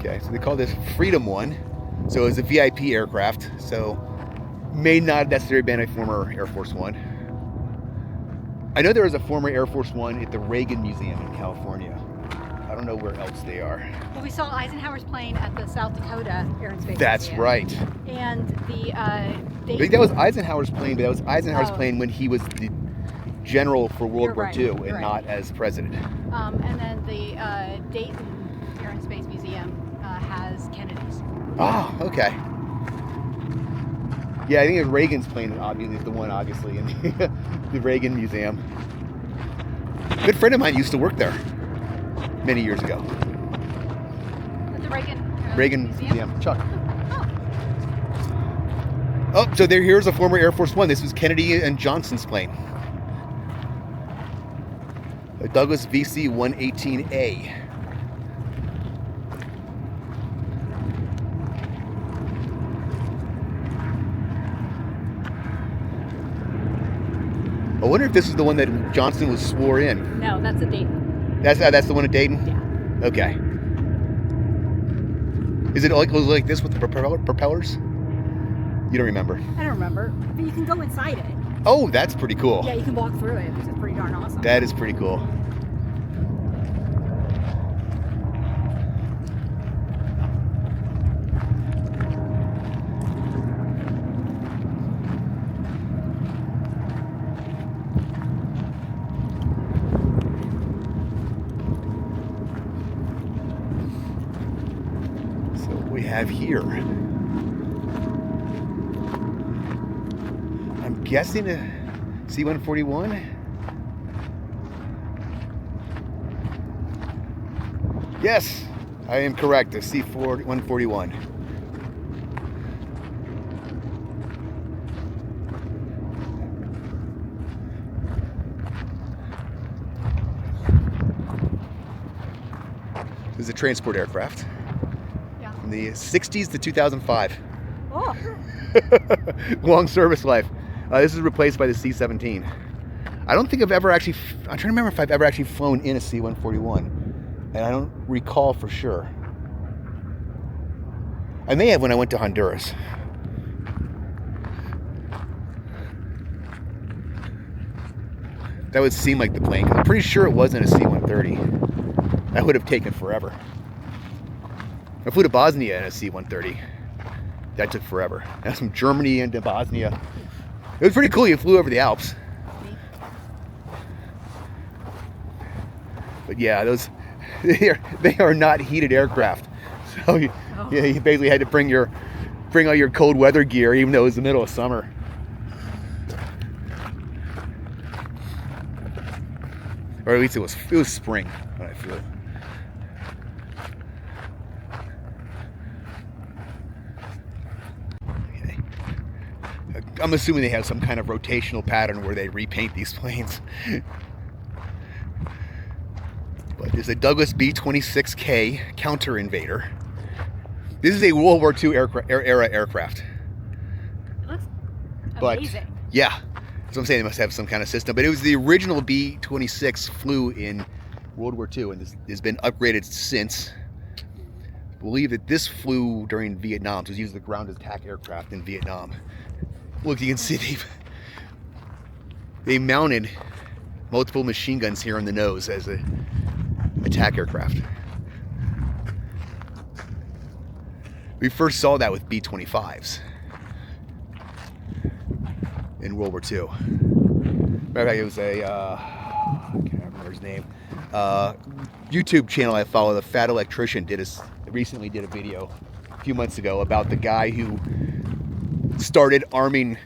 Okay, so they call this Freedom One. So it was a VIP aircraft. So may not necessarily been a former Air Force One. I know there was a former Air Force One at the Reagan Museum in California. I don't know where else they are. Well, we saw Eisenhower's plane at the South Dakota Air and Space That's Museum. right. And the I think that was Eisenhower's plane, but that was Eisenhower's plane when he was the general for World War II and not as president. And then the Dayton Air and Space Museum has Kennedy's. Oh, okay. Yeah, I think it's Reagan's plane, obviously, is the one, obviously, in the Reagan Museum. A good friend of mine used to work there many years ago. At the Reagan Museum. Chuck. Oh. Oh, so here's a former Air Force One. This was Kennedy and Johnson's plane. A Douglas VC-118A. I wonder if this is the one that Johnson was swore in. No, that's a Dayton. That's the one at Dayton? Yeah. Okay. Is it like this with the propellers? You don't remember? I don't remember. But you can go inside it. Oh, that's pretty cool. Yeah, you can walk through it, which is pretty darn awesome. That is pretty cool. We have here, I'm guessing a C-141. Yes, I am correct, a C-141. This is a transport aircraft. From the 60s to 2005. Oh. Long service life. This is replaced by the C-17. I don't think I've ever actually, I'm trying to remember if I've ever actually flown in a C-141. And I don't recall for sure. I may have when I went to Honduras. That would seem like the plane. I'm pretty sure it wasn't a C-130. That would have taken forever. I flew to Bosnia in a C-130. That took forever. That's from Germany into Bosnia. It was pretty cool. You flew over the Alps. But yeah, those they are not heated aircraft. So you basically had to bring all your cold weather gear, even though it was the middle of summer. Or at least it was spring when I flew. I'm assuming they have some kind of rotational pattern where they repaint these planes. But there's a Douglas B-26K Counter Invader. This is a World War II era aircraft. It looks But, amazing. yeah, that's what I'm saying. They must have some kind of system. But it was the original B-26 flew in World War II, and this has been upgraded since. I believe that this flew during Vietnam. So it was used as a ground attack aircraft in Vietnam. Look, you can see they mounted multiple machine guns here on the nose as a attack aircraft. We first saw that with B-25s in World War II. Matter of fact, it was a I can't remember his name. YouTube channel I follow, the Fat Electrician, recently did a video a few months ago about the guy who started arming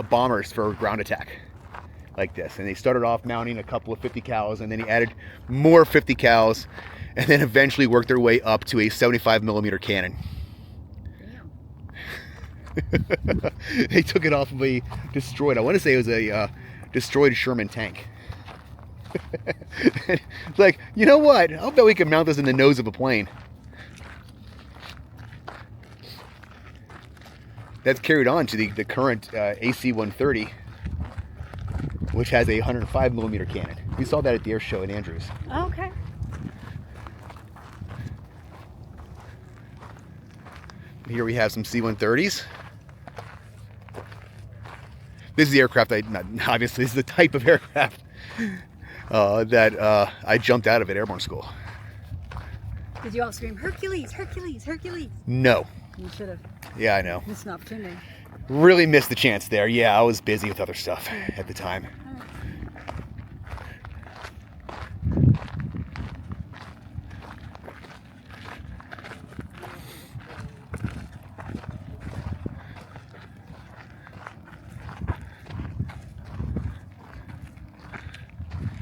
bombers for ground attack like this. And they started off mounting a couple of 50 cals, and then he added more 50 cals, and then eventually worked their way up to a 75 millimeter cannon. They took it off of a destroyed, I want to say it was a destroyed Sherman tank. It's like, you know what? I'll bet we can mount this in the nose of a plane. That's carried on to the current AC-130, which has a 105 millimeter cannon. We saw that at the air show in Andrews. Okay. Here we have some C-130s. This is the aircraft obviously this is the type of aircraft that I jumped out of at airborne school. Did you all scream, Hercules, Hercules, Hercules? No. You should have. Yeah, I know. Missed an opportunity. Really missed the chance there. Yeah, I was busy with other stuff at the time.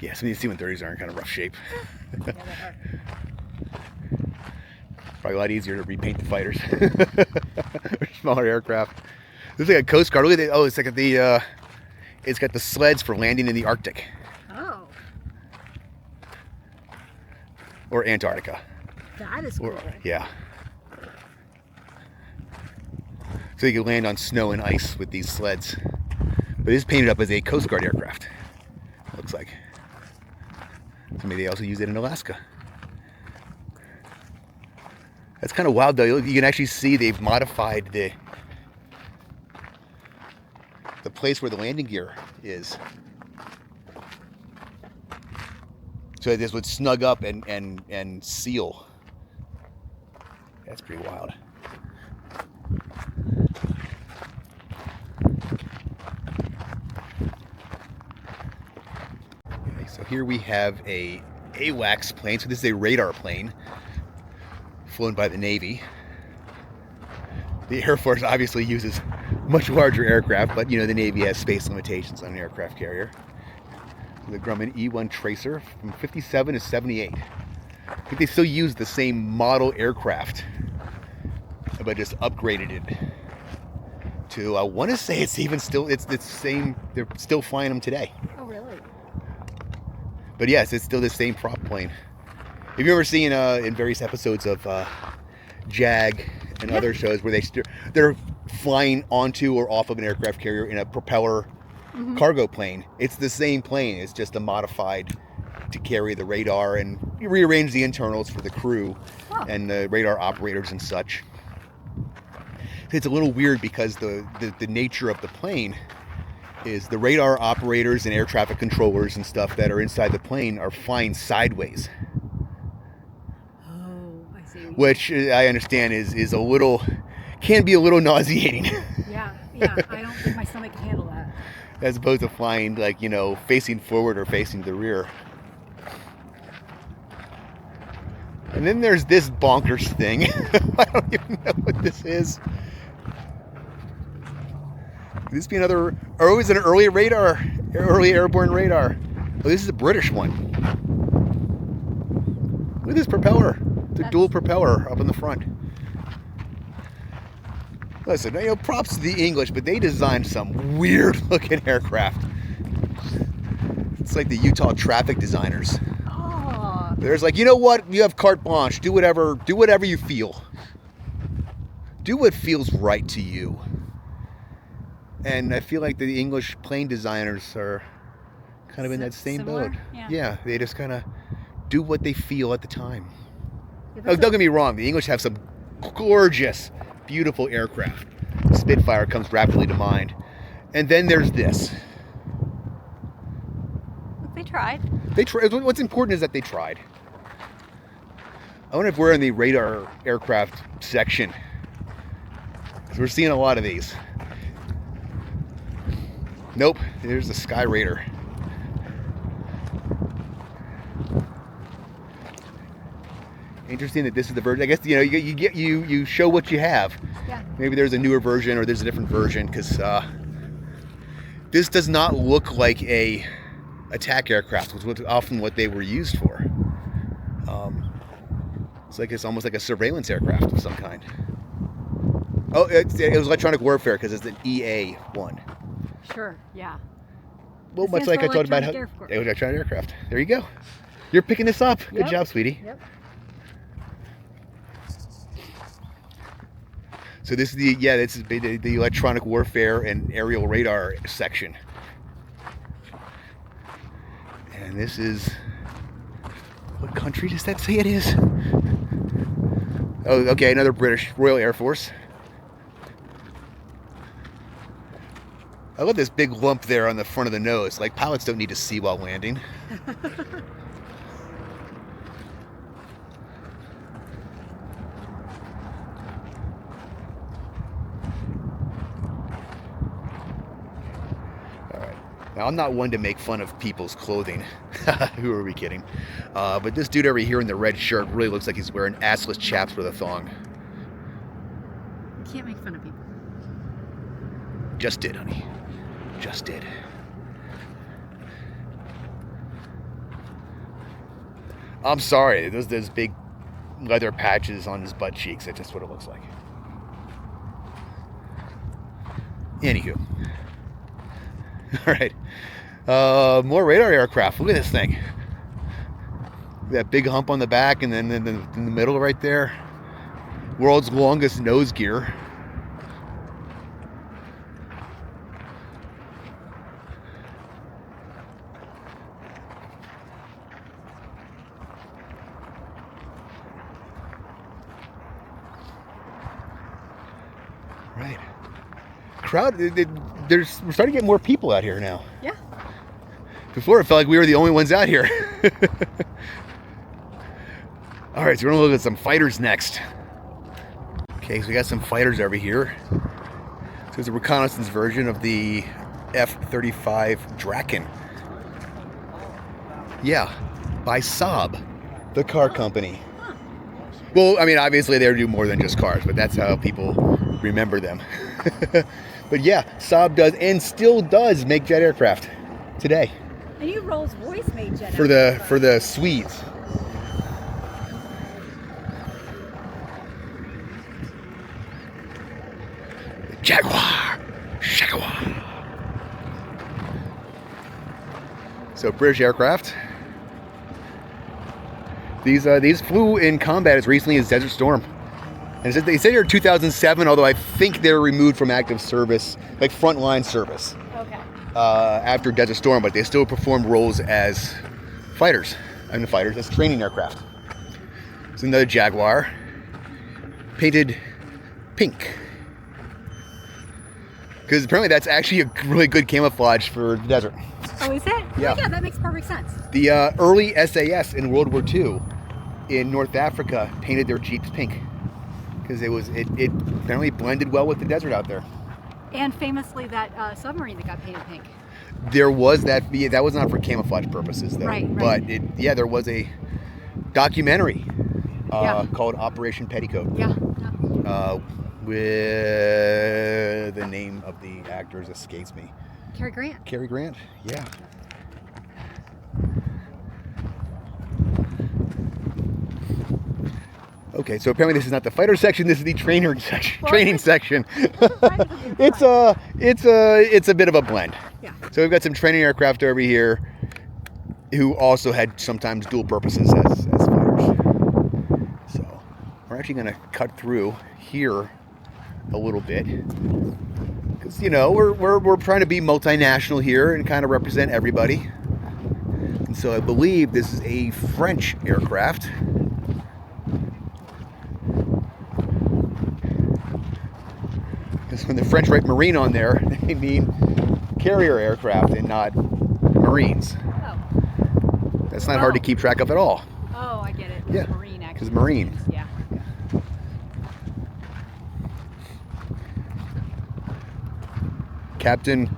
Yeah, some of these C-130s are in kind of rough shape. Yeah, they are. Probably a lot easier to repaint the fighters. Or smaller aircraft. This is like a Coast Guard. Look at it. Oh, it's like it's got the sleds for landing in the Arctic. Oh. Or Antarctica. That is cool. Yeah. So you can land on snow and ice with these sleds. But it is painted up as a Coast Guard aircraft. Looks like. So maybe they also use it in Alaska. That's kind of wild though. You can actually see they've modified the place where the landing gear is. So this would snug up and seal. That's pretty wild. Okay, so here we have a AWACS plane. So this is a radar plane flown by the Navy. The Air Force obviously uses much larger aircraft, but you know the Navy has space limitations on an aircraft carrier. The Grumman E-1 Tracer from 57 to 78. I think they still use the same model aircraft, but just upgraded it to, I want to say it's the same, they're still flying them today. Oh, really? But yes, it's still the same prop plane. Have you ever seen in various episodes of JAG and other shows where they're flying onto or off of an aircraft carrier in a propeller cargo plane? It's the same plane. It's just a modified to carry the radar and rearrange the internals for the crew and the radar operators and such. It's a little weird because the nature of the plane is the radar operators and air traffic controllers and stuff that are inside the plane are flying sideways. Which I understand is a little, can be a little nauseating. Yeah, I don't think my stomach can handle that. As opposed to flying, like, you know, facing forward or facing the rear. And then there's this bonkers thing. I don't even know what this is. Could this be another, or is it an early airborne radar? Oh, this is a British one. Look at this propeller. The dual propeller up in the front. Listen, you know, props to the English, but they designed some weird looking aircraft. It's like the Utah traffic designers. Oh. There's like, you know what? You have carte blanche. Do whatever you feel. Do what feels right to you. And I feel like the English plane designers are kind of in that same boat. Yeah, they just kind of do what they feel at the time. Oh, don't get me wrong, the English have some gorgeous, beautiful aircraft. Spitfire comes rapidly to mind. And then there's this. They tried. What's important is that they tried. I wonder if we're in the radar aircraft section, because we're seeing a lot of these. Nope, there's the Sky Raider. Interesting that this is the version. I guess, you know, you show what you have. Yeah. Maybe there's a newer version or there's a different version, because this does not look like a attack aircraft, which was often what they were used for. It's almost like a surveillance aircraft of some kind. Oh, it was electronic warfare because it's an EA-1. Sure. Yeah. Well, much like I told about electronic aircraft. There you go. You're picking this up. Good job, sweetie. Yep. So this is the electronic warfare and aerial radar section. And this is, what country does that say it is? Oh, okay, another British Royal Air Force. I love this big lump there on the front of the nose. Like, pilots don't need to see while landing. Now, I'm not one to make fun of people's clothing. Who are we kidding? But this dude over here in the red shirt really looks like he's wearing assless chaps with a thong. You can't make fun of people. Just did, honey. Just did. I'm sorry. Those big leather patches on his butt cheeks. That's just what it looks like. Anywho. All right. More radar aircraft. Look at this thing. That big hump on the back, and then in the middle right there. World's longest nose gear. Right. Crowd. We're starting to get more people out here now. Yeah. Before it felt like we were the only ones out here. All right, so we're gonna look at some fighters next. Okay, so we got some fighters over here. So it's a reconnaissance version of the F-35 Draken. Yeah, by Saab, the car company. Well, I mean, obviously they do more than just cars, but that's how people remember them. But yeah, Saab does and still does make jet aircraft today. And you Rolls-Royce made jet for the Swedes. Jaguar, Jaguar. So British aircraft. These flew in combat as recently as Desert Storm. And they said here in 2007, although I think they were removed from active service, like frontline service. Okay. After Desert Storm, but they still performed roles as fighters. As training aircraft. It's another Jaguar, painted pink. Because apparently that's actually a really good camouflage for the desert. Oh, is it? Yeah. Oh, yeah, that makes perfect sense. The early SAS in World War II in North Africa painted their Jeeps pink. Because it apparently blended well with the desert out there. And famously, that submarine that got painted pink. There was that. Yeah, that was not for camouflage purposes, though. Right. But there was a documentary called Operation Petticoat. Yeah. With the name of the actors escapes me. Cary Grant. Cary Grant. Yeah. Okay, so apparently this is not the fighter section. This is the training section. It's a bit of a blend. Yeah. So we've got some training aircraft over here, who also had sometimes dual purposes as fighters. So we're actually going to cut through here a little bit, because we're trying to be multinational here and kind of represent everybody. And so I believe this is a French aircraft. When the French write Marine on there, they mean carrier aircraft and not Marines. Oh. That's not hard to keep track of at all. Oh, I get it. Yeah, Marine, actually. because Marine. Yeah. Captain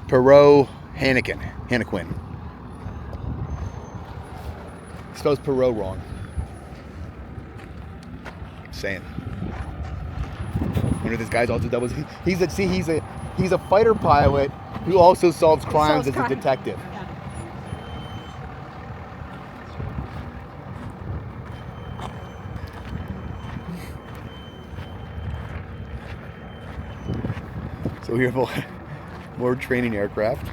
Perot Hannequin. Spells Perot wrong. Saying. One of these guys also doubles. He's a fighter pilot who also solves crimes as a detective. Yeah. So we have more training aircraft.